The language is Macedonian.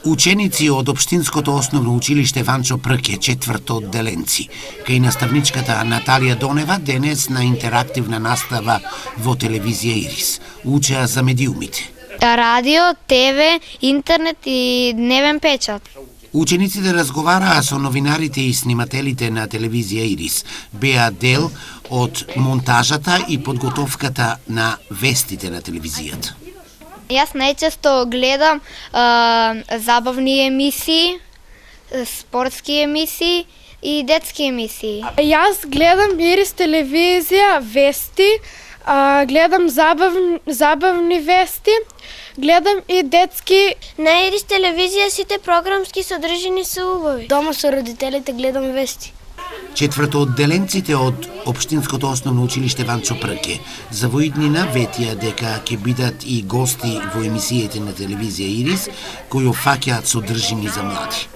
Ученици од Општинското основно училиште Ванчо Прке, четврто одделенци, кај наставничката Наталија Донева денес на интерактивна настава во телевизија Ирис. Учеа за медиумите. Радио, ТВ, интернет и дневен печат. Учениците разговараа со новинарите и снимателите на телевизија Ирис. Беа дел од монтажата и подготовката на вестите на телевизијата. Јас најчесто гледам забавни емисии, спортски емисии и детски емисии. Јас гледам Ирис телевизија, вести, гледам забавни вести, гледам и детски. На Ирис телевизија сите програмски содржини се убави. Дома со родителите гледам вести. Четвртоодделенците од Општинското основно училиште Ванчо Прке за воиднина ветија дека ќе бидат и гости во емисиите на телевизија Ирис кои опфаќаат содржини за млади.